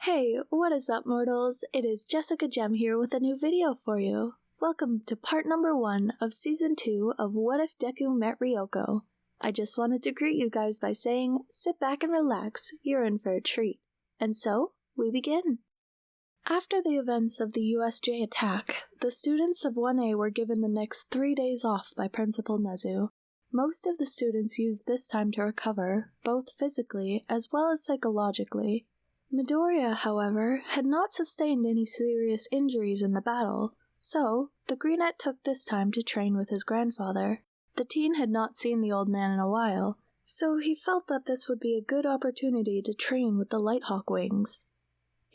Hey, what is up, mortals? It is JessicaGem here with a new video for you. Welcome to part number 1 of season 2 of What If Deku Met Ryoko. I just wanted to greet you guys by saying, sit back and relax, you're in for a treat. And so, we begin. After the events of the USJ attack, the students of 1A were given the next 3 days off by Principal Nezu. Most of the students used this time to recover, both physically as well as psychologically. Midoriya, however, had not sustained any serious injuries in the battle, so the Greenette took this time to train with his grandfather. The teen had not seen the old man in a while, so he felt that this would be a good opportunity to train with the lighthawk wings.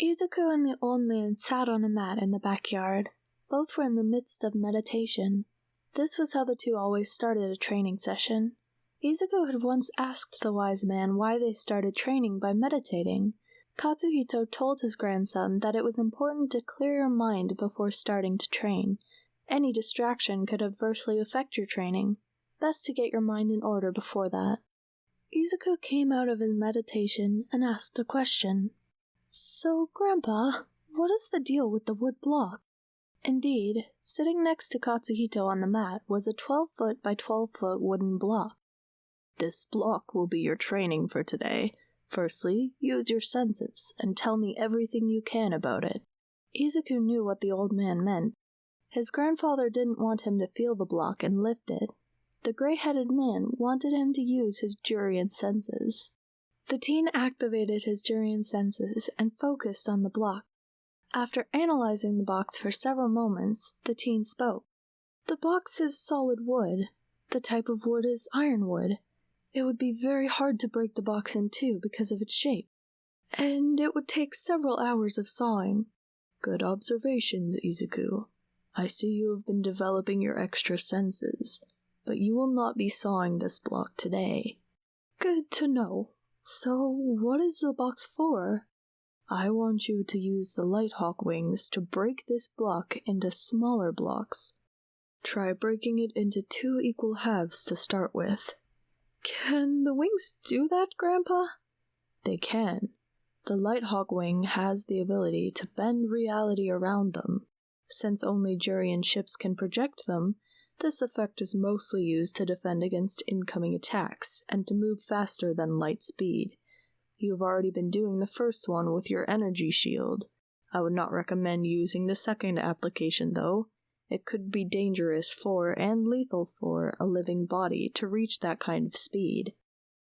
Izuku and the old man sat on a mat in the backyard. Both were in the midst of meditation. This was how the two always started a training session. Izuku had once asked the wise man why they started training by meditating. Katsuhito told his grandson that it was important to clear your mind before starting to train. Any distraction could adversely affect your training. Best to get your mind in order before that. Izuku came out of his meditation and asked a question. So, Grandpa, what is the deal with the wood block? Indeed, sitting next to Katsuhito on the mat was a 12-foot by 12-foot wooden block. This block will be your training for today. Firstly, use your senses, and tell me everything you can about it. Izuku knew what the old man meant. His grandfather didn't want him to feel the block and lift it. The gray-headed man wanted him to use his Jurian senses. The teen activated his Jurian senses and focused on the block. After analyzing the box for several moments, the teen spoke. The box is solid wood. The type of wood is ironwood. It would be very hard to break the box in two because of its shape, and it would take several hours of sawing. Good observations, Izuku. I see you have been developing your extra senses, but you will not be sawing this block today. Good to know. So, what is the box for? I want you to use the lighthawk wings to break this block into smaller blocks. Try breaking it into 2 equal halves to start with. Can the wings do that, Grandpa? They can. The lighthawk wing has the ability to bend reality around them. Since only Jurian ships can project them, this effect is mostly used to defend against incoming attacks and to move faster than light speed. You have already been doing the first one with your energy shield. I would not recommend using the second application, though. It could be dangerous for and lethal for a living body to reach that kind of speed.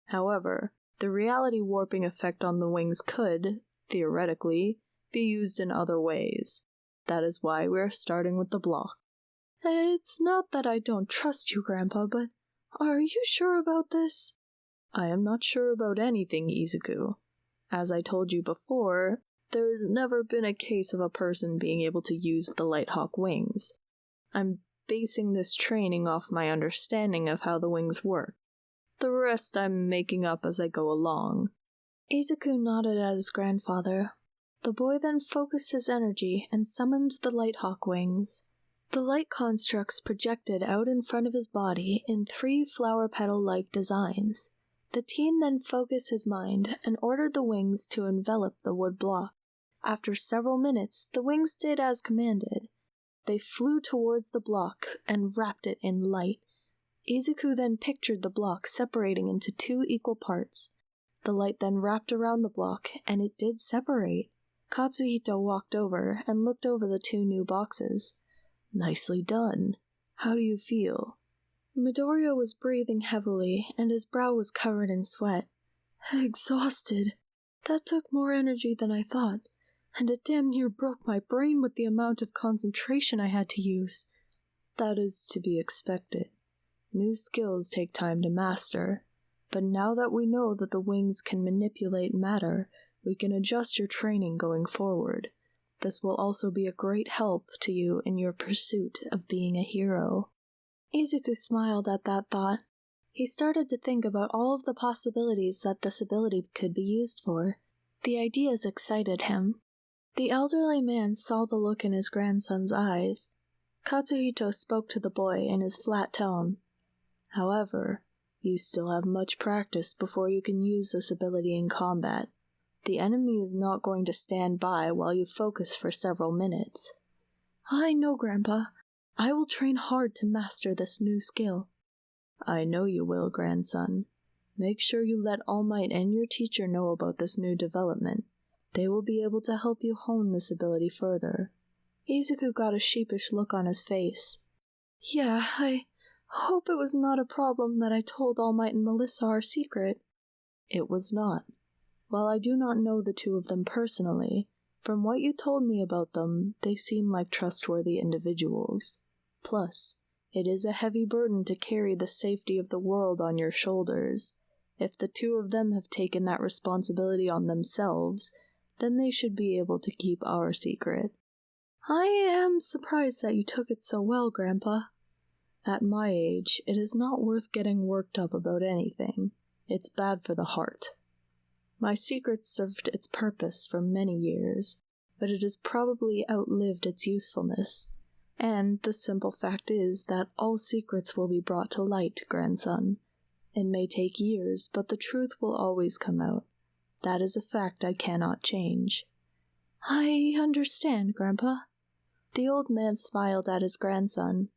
However, the reality warping effect on the wings could, theoretically, be used in other ways. That is why we are starting with the block. It's not that I don't trust you, Grandpa, but are you sure about this? I am not sure about anything, Izuku. As I told you before, there has never been a case of a person being able to use the lighthawk wings. I'm basing this training off my understanding of how the wings work. The rest I'm making up as I go along. Izuku nodded at his grandfather. The boy then focused his energy and summoned the lighthawk wings. The light constructs projected out in front of his body in 3 flower petal-like designs. The teen then focused his mind and ordered the wings to envelop the wood block. After several minutes, the wings did as commanded. They flew towards the block and wrapped it in light. Izuku then pictured the block separating into 2 equal parts. The light then wrapped around the block, and it did separate. Katsuhito walked over and looked over the 2 new boxes. Nicely done. How do you feel? Midoriya was breathing heavily, and his brow was covered in sweat. Exhausted. That took more energy than I thought. And it damn near broke my brain with the amount of concentration I had to use. That is to be expected. New skills take time to master, but now that we know that the wings can manipulate matter, we can adjust your training going forward. This will also be a great help to you in your pursuit of being a hero. Izuku smiled at that thought. He started to think about all of the possibilities that this ability could be used for. The ideas excited him. The elderly man saw the look in his grandson's eyes. Katsuhito spoke to the boy in his flat tone. However, you still have much practice before you can use this ability in combat. The enemy is not going to stand by while you focus for several minutes. I know, Grandpa. I will train hard to master this new skill. I know you will, grandson. Make sure you let All Might and your teacher know about this new development. They will be able to help you hone this ability further. Izuku got a sheepish look on his face. Yeah, I hope it was not a problem that I told All Might and Melissa our secret. It was not. While I do not know the two of them personally, from what you told me about them, they seem like trustworthy individuals. Plus, it is a heavy burden to carry the safety of the world on your shoulders. If the two of them have taken that responsibility on themselves, then they should be able to keep our secret. I am surprised that you took it so well, Grandpa. At my age, it is not worth getting worked up about anything. It's bad for the heart. My secret served its purpose for many years, but it has probably outlived its usefulness. And the simple fact is that all secrets will be brought to light, grandson. It may take years, but the truth will always come out. That is a fact I cannot change. I understand, Grandpa. The old man smiled at his grandson.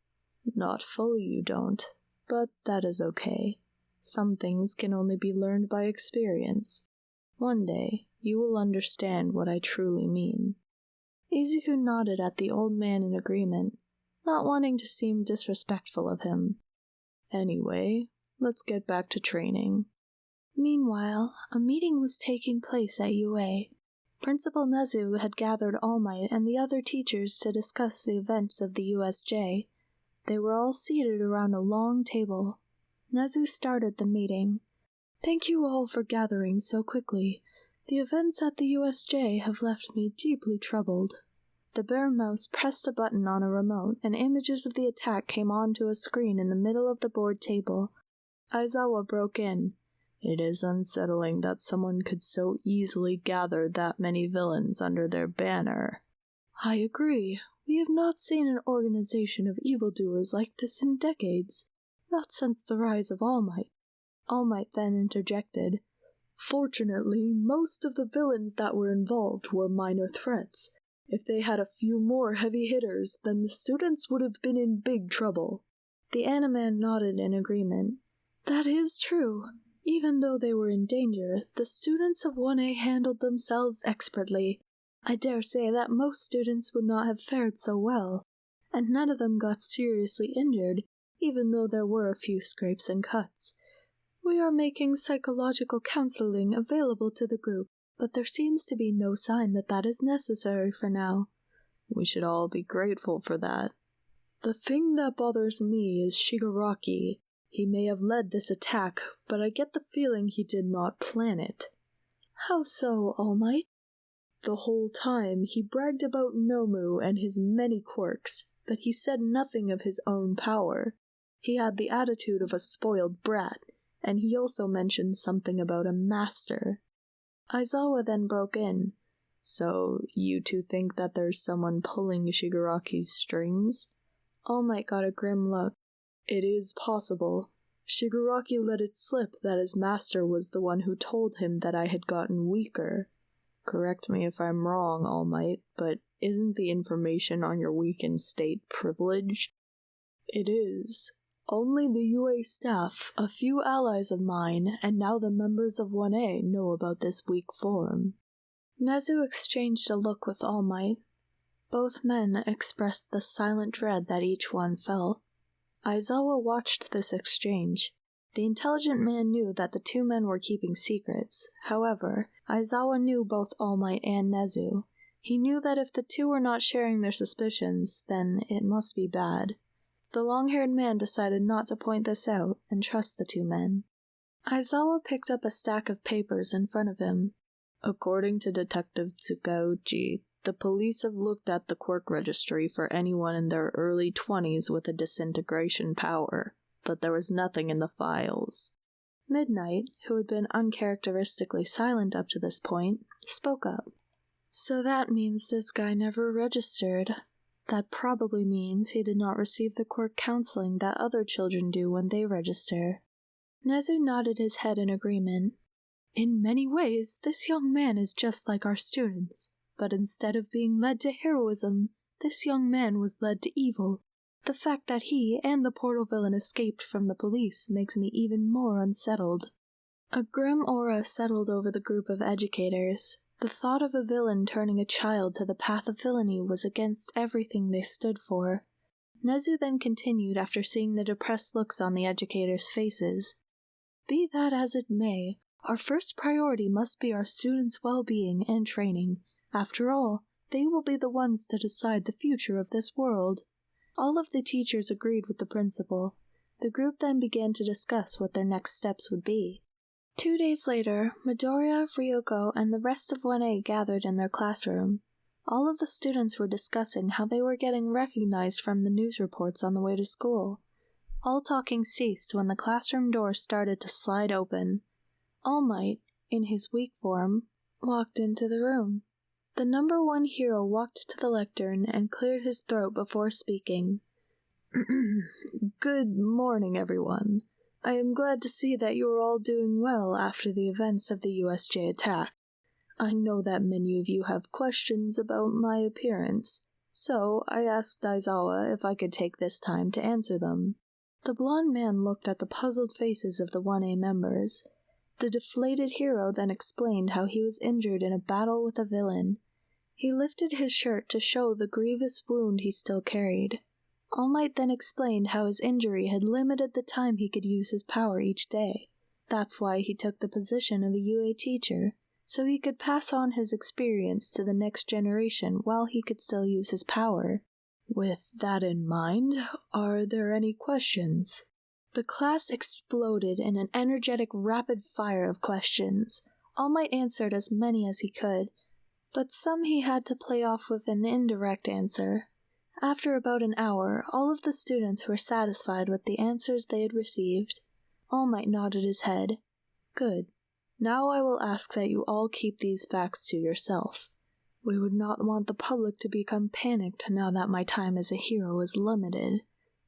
Not fully you don't, but that is okay. Some things can only be learned by experience. One day, you will understand what I truly mean. Izuku nodded at the old man in agreement, not wanting to seem disrespectful of him. Anyway, let's get back to training. Meanwhile, a meeting was taking place at UA. Principal Nezu had gathered All Might and the other teachers to discuss the events of the USJ. They were all seated around a long table. Nezu started the meeting. Thank you all for gathering so quickly. The events at the USJ have left me deeply troubled. The bear mouse pressed a button on a remote, and images of the attack came onto a screen in the middle of the board table. Aizawa broke in. It is unsettling that someone could so easily gather that many villains under their banner. I agree. We have not seen an organization of evildoers like this in decades, not since the rise of All Might. All Might then interjected. Fortunately, most of the villains that were involved were minor threats. If they had a few more heavy hitters, then the students would have been in big trouble. The Animan nodded in agreement. That is true. Even though they were in danger, the students of 1A handled themselves expertly. I dare say that most students would not have fared so well, and none of them got seriously injured, even though there were a few scrapes and cuts. We are making psychological counseling available to the group, but there seems to be no sign that that is necessary for now. We should all be grateful for that. The thing that bothers me is Shigaraki. He may have led this attack, but I get the feeling he did not plan it. How so, All Might? The whole time he bragged about Nomu and his many quirks, but he said nothing of his own power. He had the attitude of a spoiled brat, and he also mentioned something about a master. Aizawa then broke in. So, you two think that there's someone pulling Shigaraki's strings? All Might got a grim look. It is possible. Shigaraki let it slip that his master was the one who told him that I had gotten weaker. Correct me if I'm wrong, All Might, but isn't the information on your weakened state privileged? It is. Only the UA staff, a few allies of mine, and now the members of 1A know about this weak form. Nezu exchanged a look with All Might. Both men expressed the silent dread that each one felt. Aizawa watched this exchange. The intelligent man knew that the two men were keeping secrets. However, Aizawa knew both All Might and Nezu. He knew that if the two were not sharing their suspicions, then it must be bad. The long-haired man decided not to point this out and trust the two men. Aizawa picked up a stack of papers in front of him. According to Detective Tsukauchi, the police have looked at the quirk registry for anyone in their early 20s with a disintegration power, but there was nothing in the files. Midnight, who had been uncharacteristically silent up to this point, spoke up. So that means this guy never registered. That probably means he did not receive the quirk counseling that other children do when they register. Nezu nodded his head in agreement. In many ways, this young man is just like our students, but instead of being led to heroism, this young man was led to evil. The fact that he and the portal villain escaped from the police makes me even more unsettled." A grim aura settled over the group of educators. The thought of a villain turning a child to the path of villainy was against everything they stood for. Nezu then continued after seeing the depressed looks on the educators' faces. "Be that as it may, our first priority must be our students' well-being and training. After all, they will be the ones to decide the future of this world." All of the teachers agreed with the principal. The group then began to discuss what their next steps would be. 2 days later, Midoriya, Ryoko, and the rest of 1A gathered in their classroom. All of the students were discussing how they were getting recognized from the news reports on the way to school. All talking ceased when the classroom door started to slide open. All Might, in his weak form, walked into the room. The number 1 hero walked to the lectern and cleared his throat before speaking. "Good morning, everyone. I am glad to see that you are all doing well after the events of the USJ attack. I know that many of you have questions about my appearance, so I asked Aizawa if I could take this time to answer them." The blonde man looked at the puzzled faces of the 1A members. The deflated hero then explained how he was injured in a battle with a villain. He lifted his shirt to show the grievous wound he still carried. All Might then explained how his injury had limited the time he could use his power each day. That's why he took the position of a UA teacher, so he could pass on his experience to the next generation while he could still use his power. With that in mind, are there any questions? The class exploded in an energetic rapid fire of questions. All Might answered as many as he could, but some he had to play off with an indirect answer. After about an hour, all of the students were satisfied with the answers they had received. All Might nodded his head. "Good. Now I will ask that you all keep these facts to yourself. We would not want the public to become panicked now that my time as a hero is limited.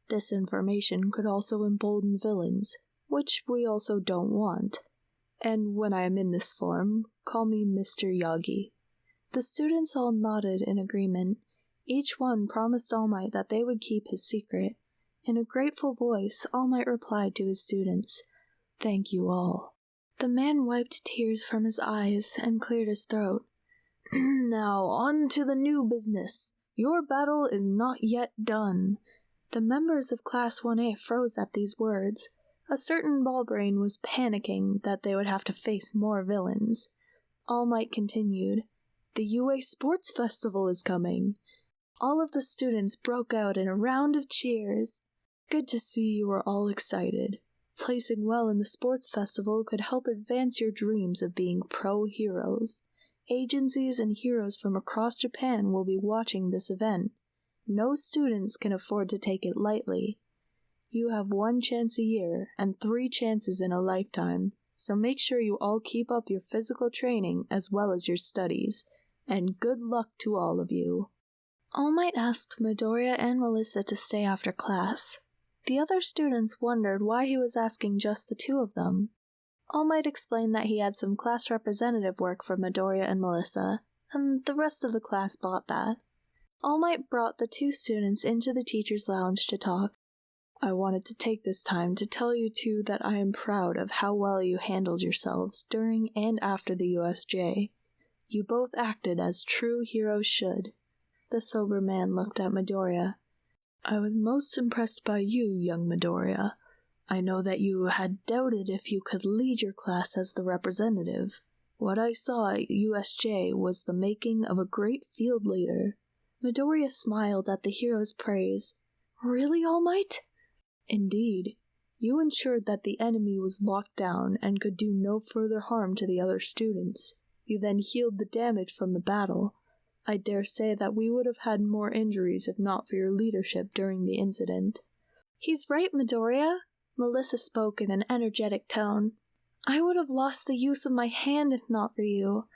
This information could also embolden villains, which we also don't want. And when I am in this form, call me Mr. Yagi." The students all nodded in agreement. Each one promised All Might that they would keep his secret. In a grateful voice, All Might replied to his students, "Thank you all." The man wiped tears from his eyes and cleared his throat. "Now, on to the new business. Your battle is not yet done." The members of Class 1A froze at these words. A certain ballbrain was panicking that they would have to face more villains. All Might continued, "The UA Sports Festival is coming." All of the students broke out in a round of cheers. Good to see you are all excited. Placing well in the sports festival could help advance your dreams of being pro-heroes. Agencies and heroes from across Japan will be watching this event. No students can afford to take it lightly. You have 1 chance a year and 3 chances in a lifetime, so make sure you all keep up your physical training as well as your studies, and good luck to all of you. All Might asked Midoriya and Melissa to stay after class. The other students wondered why he was asking just the 2 of them. All Might explained that he had some class representative work for Midoriya and Melissa, and the rest of the class bought that. All Might brought the 2 students into the teacher's lounge to talk. "I wanted to take this time to tell you two that I am proud of how well you handled yourselves during and after the USJ. You both acted as true heroes should." The sober man looked at Midoriya. "I was most impressed by you, young Midoriya. I know that you had doubted if you could lead your class as the representative. What I saw at USJ was the making of a great field leader." Midoriya smiled at the hero's praise. "Really, All Might?" "Indeed. You ensured that the enemy was locked down and could do no further harm to the other students. You then healed the damage from the battle. I dare say that we would have had more injuries if not for your leadership during the incident." "He's right, Midoriya," Melissa spoke in an energetic tone. "I would have lost the use of my hand if not for you."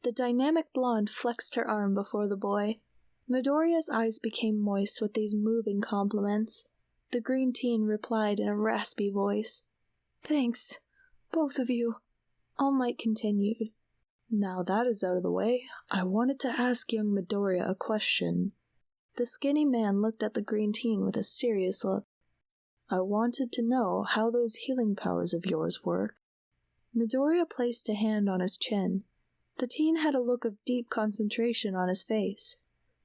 The dynamic blonde flexed her arm before the boy. Midoriya's eyes became moist with these moving compliments. The green teen replied in a raspy voice, "Thanks, both of you." All Might continued. Now that is out of the way, I wanted to ask young Midoriya a question. The skinny man looked at the green teen with a serious look. I wanted to know how those healing powers of yours work. Midoriya placed a hand on his chin. The teen had a look of deep concentration on his face.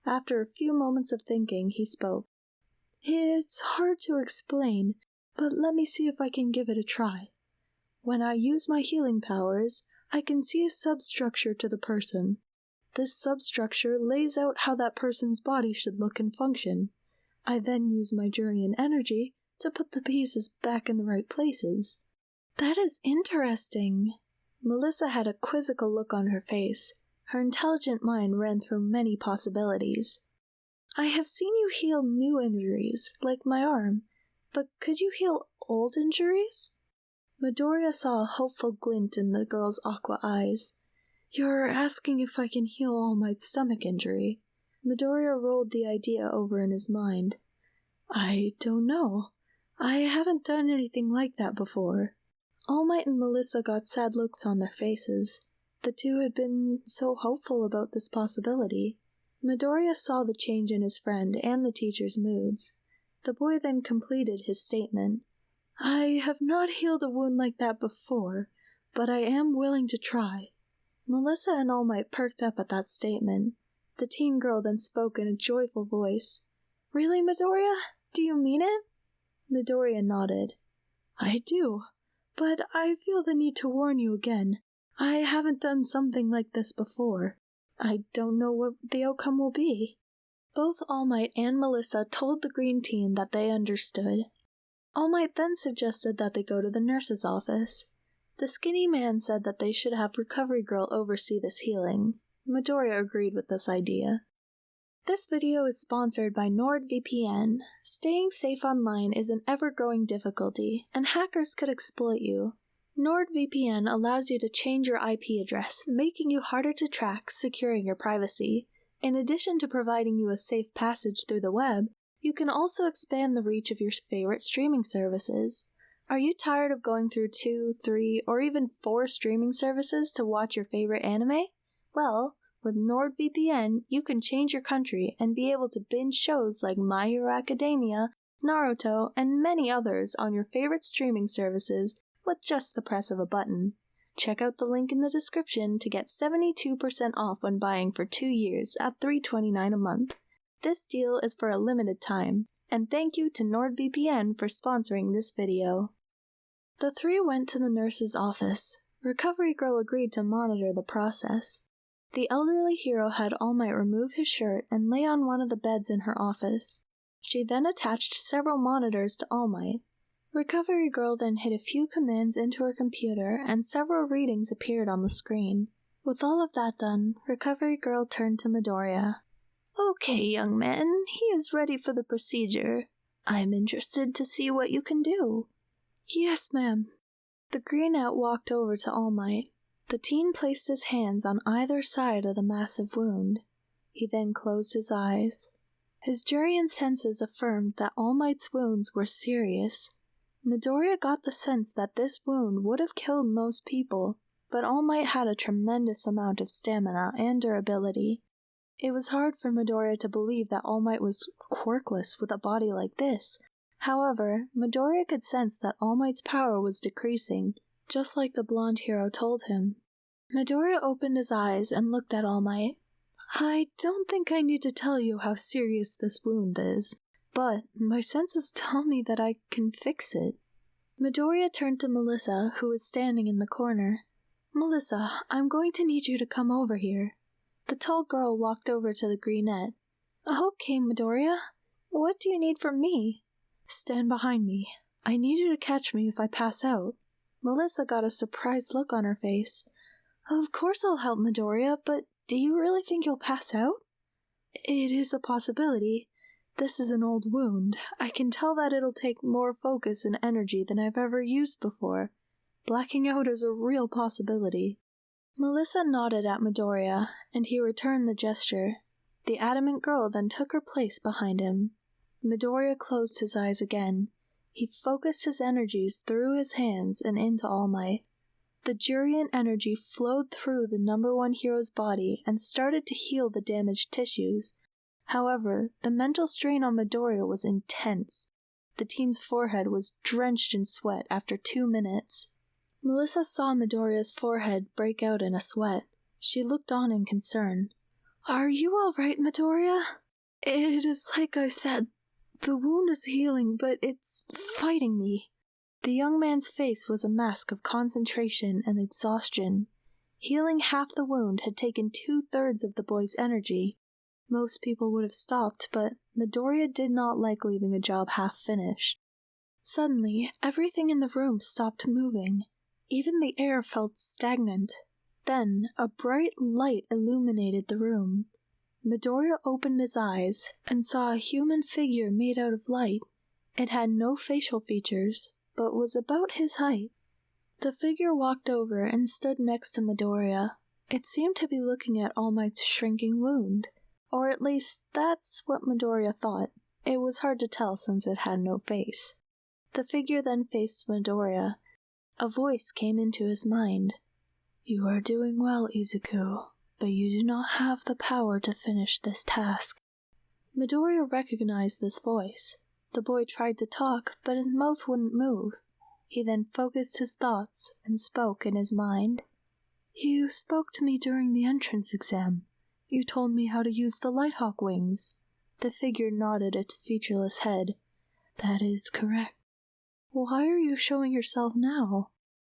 After a few moments of thinking, he spoke. It's hard to explain, but let me see if I can give it a try. When I use my healing powers, I can see a substructure to the person. This substructure lays out how that person's body should look and function. I then use my Jurian energy to put the pieces back in the right places. That is interesting. Melissa had a quizzical look on her face. Her intelligent mind ran through many possibilities. I have seen you heal new injuries, like my arm, but could you heal old injuries? Midoriya saw a hopeful glint in the girl's aqua eyes. You're asking if I can heal All Might's stomach injury. Midoriya rolled the idea over in his mind. I don't know. I haven't done anything like that before. All Might and Melissa got sad looks on their faces. The two had been so hopeful about this possibility. Midoriya saw the change in his friend and the teacher's moods. The boy then completed his statement. I have not healed a wound like that before, but I am willing to try. Melissa and All Might perked up at that statement. The teen girl then spoke in a joyful voice. Really, Midoriya? Do you mean it? Midoriya nodded. I do, but I feel the need to warn you again. I haven't done something like this before. I don't know what the outcome will be. Both All Might and Melissa told the green teen that they understood. All Might then suggested that they go to the nurse's office. The skinny man said that they should have Recovery Girl oversee this healing. Midoriya agreed with this idea. This video is sponsored by NordVPN. Staying safe online is an ever-growing difficulty, and hackers could exploit you. NordVPN allows you to change your IP address, making you harder to track, securing your privacy. In addition to providing you a safe passage through the web, you can also expand the reach of your favorite streaming services. Are you tired of going through 2, 3, or even 4 streaming services to watch your favorite anime? Well, with NordVPN, you can change your country and be able to binge shows like My Hero Academia, Naruto, and many others on your favorite streaming services with just the press of a button. Check out the link in the description to get 72% off when buying for 2 years at $3.29 a month. This deal is for a limited time, and thank you to NordVPN for sponsoring this video. The three went to the nurse's office. Recovery Girl agreed to monitor the process. The elderly hero had All Might remove his shirt and lay on one of the beds in her office. She then attached several monitors to All Might. Recovery Girl then hit a few commands into her computer and several readings appeared on the screen. With all of that done, Recovery Girl turned to Midoriya. Okay, young man, he is ready for the procedure. I'm interested to see what you can do. Yes, ma'am. The greenette walked over to All Might. The teen placed his hands on either side of the massive wound. He then closed his eyes. His Jurian senses affirmed that All Might's wounds were serious. Midoriya got the sense that this wound would have killed most people, but All Might had a tremendous amount of stamina and durability. It was hard for Midoriya to believe that All Might was quirkless with a body like this. However, Midoriya could sense that All Might's power was decreasing, just like the blonde hero told him. Midoriya opened his eyes and looked at All Might. I don't think I need to tell you how serious this wound is, but my senses tell me that I can fix it. Midoriya turned to Melissa, who was standing in the corner. Melissa, I'm going to need you to come over here. The tall girl walked over to the greenette. Okay, Midoriya. What do you need from me? Stand behind me. I need you to catch me if I pass out. Melissa got a surprised look on her face. Of course I'll help, Midoriya, but do you really think you'll pass out? It is a possibility. This is an old wound. I can tell that it'll take more focus and energy than I've ever used before. Blacking out is a real possibility. Melissa nodded at Midoriya, and he returned the gesture. The adamant girl then took her place behind him. Midoriya closed his eyes again. He focused his energies through his hands and into All Might. The Jurian energy flowed through the number one hero's body and started to heal the damaged tissues. However, the mental strain on Midoriya was intense. The teen's forehead was drenched in sweat after 2 minutes. Melissa saw Midoriya's forehead break out in a sweat. She looked on in concern. "Are you all right, Midoriya?" "It is like I said. The wound is healing, but it's fighting me." The young man's face was a mask of concentration and exhaustion. Healing half the wound had taken 2/3 of the boy's energy. Most people would have stopped, but Midoriya did not like leaving a job half-finished. Suddenly, everything in the room stopped moving. Even the air felt stagnant. Then, a bright light illuminated the room. Midoriya opened his eyes and saw a human figure made out of light. It had no facial features, but was about his height. The figure walked over and stood next to Midoriya. It seemed to be looking at All Might's shrinking wound. Or at least, that's what Midoriya thought. It was hard to tell since it had no face. The figure then faced Midoriya. A voice came into his mind. "You are doing well, Izuku, but you do not have the power to finish this task." Midoriya recognized this voice. The boy tried to talk, but his mouth wouldn't move. He then focused his thoughts and spoke in his mind. "You spoke to me during the entrance exam. You told me how to use the lighthawk wings." The figure nodded its featureless head. "That is correct." "Why are you showing yourself now?"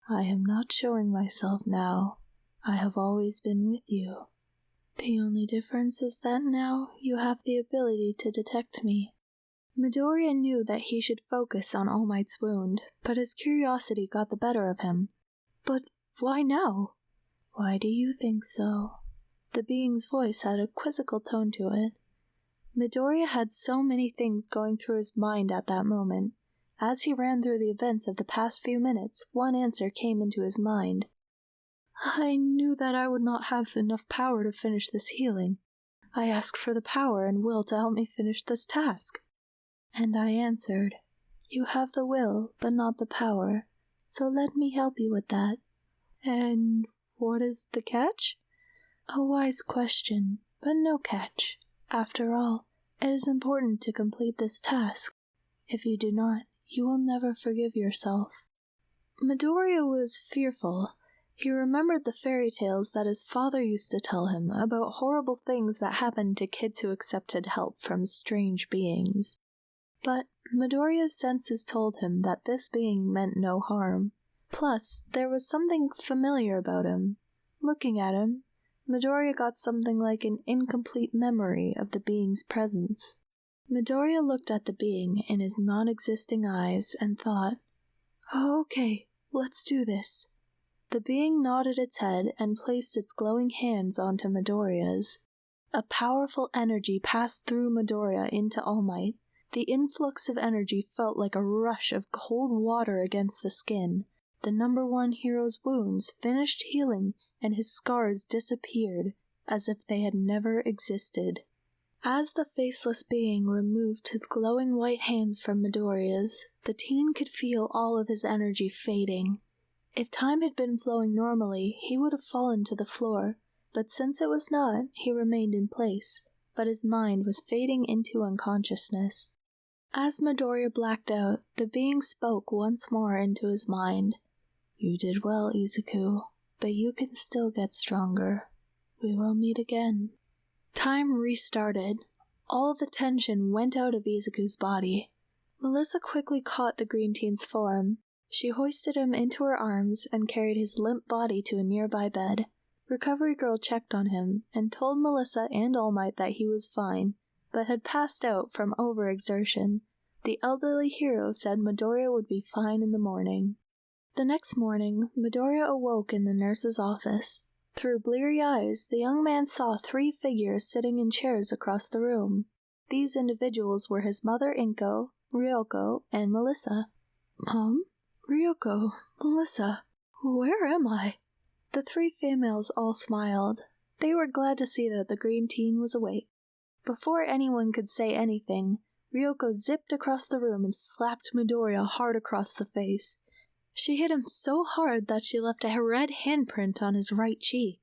"I am not showing myself now. I have always been with you. The only difference is that now you have the ability to detect me." Midoriya knew that he should focus on All Might's wound, but his curiosity got the better of him. "But why now?" "Why do you think so?" The being's voice had a quizzical tone to it. Midoriya had so many things going through his mind at that moment. As he ran through the events of the past few minutes, one answer came into his mind. "I knew that I would not have enough power to finish this healing. I asked for the power and will to help me finish this task." And I answered, "You have the will, but not the power, so let me help you with that." "And what is the catch?" "A wise question, but no catch. After all, it is important to complete this task. If you do not, you will never forgive yourself." Midoriya was fearful. He remembered the fairy tales that his father used to tell him about horrible things that happened to kids who accepted help from strange beings. But Midoriya's senses told him that this being meant no harm. Plus, there was something familiar about him. Looking at him, Midoriya got something like an incomplete memory of the being's presence. Midoriya looked at the being in his non-existing eyes and thought, "Oh, okay, let's do this." The being nodded its head and placed its glowing hands onto Midoriya's. A powerful energy passed through Midoriya into All Might. The influx of energy felt like a rush of cold water against the skin. The number one hero's wounds finished healing and his scars disappeared as if they had never existed. As the faceless being removed his glowing white hands from Midoriya's, the teen could feel all of his energy fading. If time had been flowing normally, he would have fallen to the floor, but since it was not, he remained in place, but his mind was fading into unconsciousness. As Midoriya blacked out, the being spoke once more into his mind. "You did well, Izuku, but you can still get stronger. We will meet again." Time restarted. All the tension went out of Izuku's body. Melissa quickly caught the green teen's form. She hoisted him into her arms and carried his limp body to a nearby bed. Recovery Girl checked on him and told Melissa and All Might that he was fine, but had passed out from overexertion. The elderly hero said Midoriya would be fine in the morning. The next morning, Midoriya awoke in the nurse's office. Through bleary eyes, the young man saw 3 figures sitting in chairs across the room. These individuals were his mother Inko, Ryoko, and Melissa. "Mom? Ryoko? Melissa? Where am I?" The 3 females all smiled. They were glad to see that the green teen was awake. Before anyone could say anything, Ryoko zipped across the room and slapped Midoriya hard across the face. She hit him so hard that she left a red handprint on his right cheek.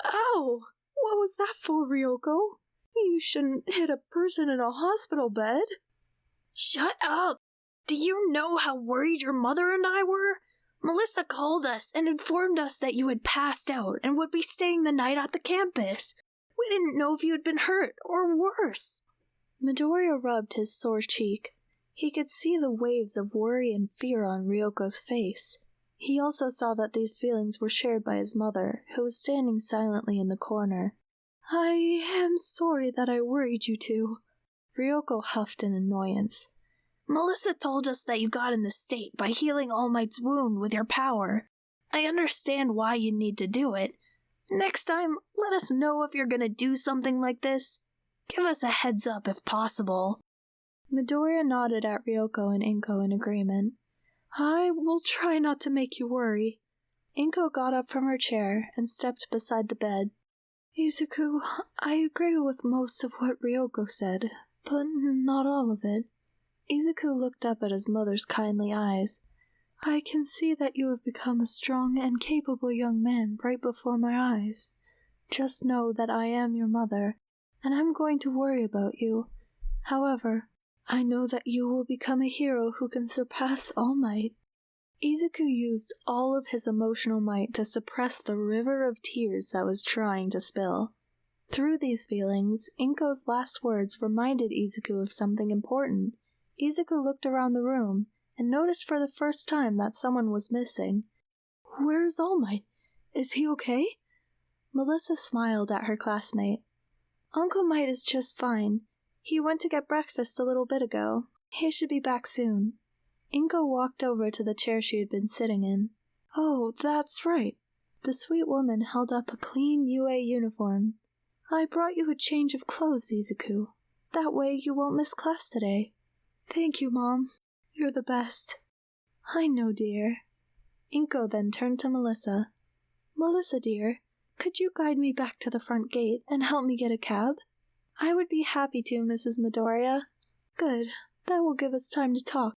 Ow! What was that for, Ryoko? You shouldn't hit a person in a hospital bed. Shut up! Do you know how worried your mother and I were? Melissa called us and informed us that you had passed out and would be staying the night at the campus. We didn't know if you had been hurt or worse. Midoriya rubbed his sore cheek. He could see the waves of worry and fear on Ryoko's face. He also saw that these feelings were shared by his mother, who was standing silently in the corner. I am sorry that I worried you two. Ryoko huffed in annoyance. Melissa told us that you got in this state by healing All Might's wound with your power. I understand why you need to do it. Next time, let us know if you're gonna do something like this. Give us a heads up if possible. Midoriya nodded at Ryoko and Inko in agreement. I will try not to make you worry. Inko got up from her chair and stepped beside the bed. Izuku, I agree with most of what Ryoko said, but not all of it. Izuku looked up at his mother's kindly eyes. I can see that you have become a strong and capable young man right before my eyes. Just know that I am your mother, and I'm going to worry about you. However, I know that you will become a hero who can surpass All Might. Izuku used all of his emotional might to suppress the river of tears that was trying to spill. Through these feelings, Inko's last words reminded Izuku of something important. Izuku looked around the room and noticed for the first time that someone was missing. Where's All Might? Is he okay? Melissa smiled at her classmate. Uncle Might is just fine. He went to get breakfast a little bit ago. He should be back soon. Inko walked over to the chair she had been sitting in. Oh, that's right. The sweet woman held up a clean UA uniform. I brought you a change of clothes, Izuku. That way you won't miss class today. Thank you, Mom. You're the best. I know, dear. Inko then turned to Melissa. Melissa, dear, could you guide me back to the front gate and help me get a cab? I would be happy to, Mrs. Midoriya. Good. That will give us time to talk.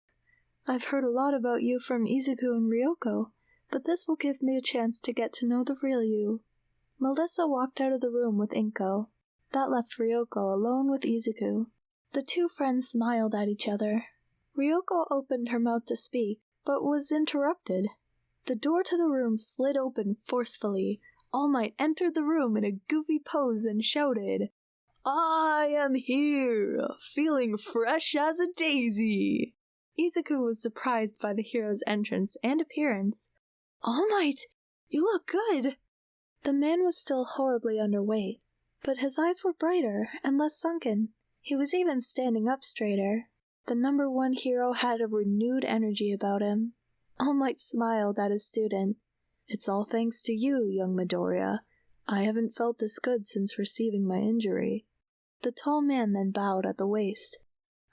I've heard a lot about you from Izuku and Ryoko, but this will give me a chance to get to know the real you. Melissa walked out of the room with Inko. That left Ryoko alone with Izuku. The two friends smiled at each other. Ryoko opened her mouth to speak, but was interrupted. The door to the room slid open forcefully. All Might entered the room in a goofy pose and shouted, I am here, feeling fresh as a daisy. Izuku was surprised by the hero's entrance and appearance. All Might, you look good. The man was still horribly underweight, but his eyes were brighter and less sunken. He was even standing up straighter. The number one hero had a renewed energy about him. All Might smiled at his student. It's all thanks to you, young Midoriya. I haven't felt this good since receiving my injury. The tall man then bowed at the waist.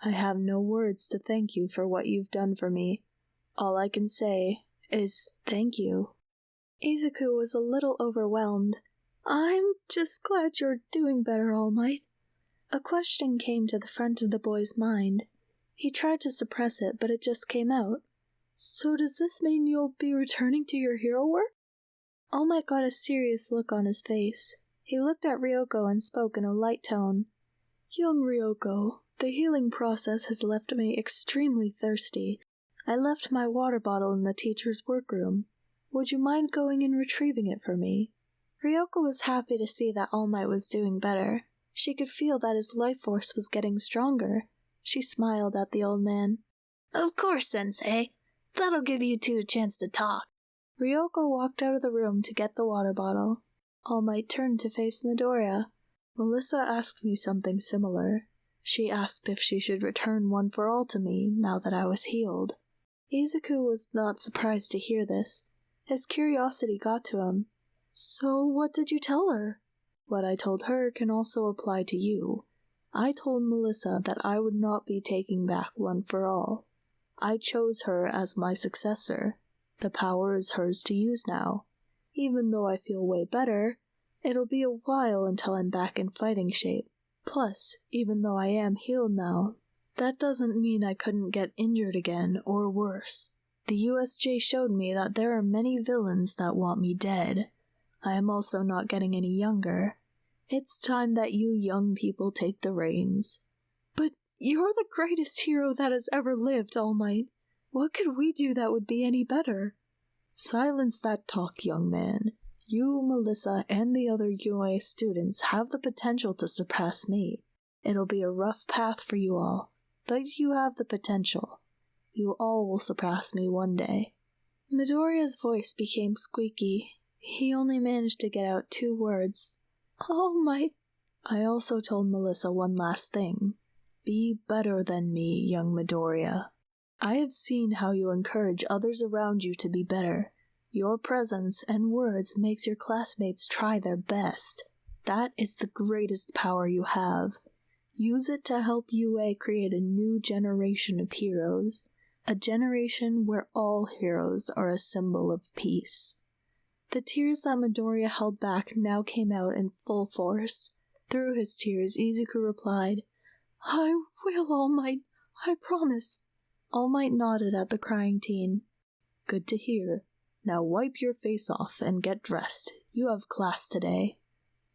I have no words to thank you for what you've done for me. All I can say is thank you. Izuku was a little overwhelmed. I'm just glad you're doing better, All Might. A question came to the front of the boy's mind. He tried to suppress it, but it just came out. So does this mean you'll be returning to your hero work? All Might got a serious look on his face. He looked at Ryoko and spoke in a light tone. Young Ryoko, the healing process has left me extremely thirsty. I left my water bottle in the teacher's workroom. Would you mind going and retrieving it for me? Ryoko was happy to see that All Might was doing better. She could feel that his life force was getting stronger. She smiled at the old man. Of course, Sensei. That'll give you two a chance to talk. Ryoko walked out of the room to get the water bottle. All Might turned to face Midoriya. Melissa asked me something similar. She asked if she should return One for All to me now that I was healed. Izuku was not surprised to hear this. His curiosity got to him. So what did you tell her? What I told her can also apply to you. I told Melissa that I would not be taking back One for All. I chose her as my successor. The power is hers to use now. Even though I feel way better, it'll be a while until I'm back in fighting shape. Plus, even though I am healed now, that doesn't mean I couldn't get injured again or worse. The USJ showed me that there are many villains that want me dead. I am also not getting any younger. It's time that you young people take the reins. But you're the greatest hero that has ever lived, All Might. What could we do that would be any better? Silence that talk, young man. You, Melissa, and the other UA students have the potential to surpass me. It'll be a rough path for you all, but you have the potential. You all will surpass me one day. Midoriya's voice became squeaky. He only managed to get out 2 words. All Might. I also told Melissa one last thing. Be better than me, young Midoriya. I have seen how you encourage others around you to be better. Your presence and words makes your classmates try their best. That is the greatest power you have. Use it to help UA create a new generation of heroes. A generation where all heroes are a symbol of peace. The tears that Midoriya held back now came out in full force. Through his tears, Izuku replied, I will, All Might. I promise. All Might nodded at the crying teen. Good to hear. Now wipe your face off and get dressed. You have class today.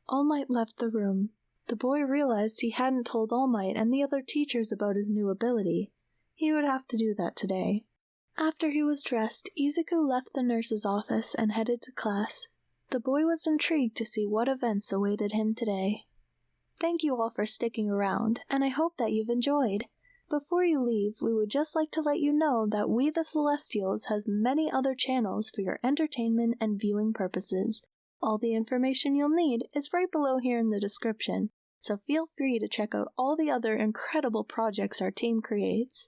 All Might left the room. The boy realized he hadn't told All Might and the other teachers about his new ability. He would have to do that today. After he was dressed, Izuku left the nurse's office and headed to class. The boy was intrigued to see what events awaited him today. Thank you all for sticking around, and I hope that you've enjoyed. Before you leave, we would just like to let you know that We the Celestials has many other channels for your entertainment and viewing purposes. All the information you'll need is right below here in the description, so feel free to check out all the other incredible projects our team creates.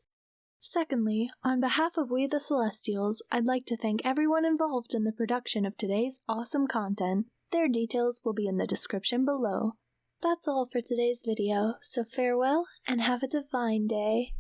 Secondly, on behalf of We the Celestials, I'd like to thank everyone involved in the production of today's awesome content. Their details will be in the description below. That's all for today's video, so farewell and have a divine day.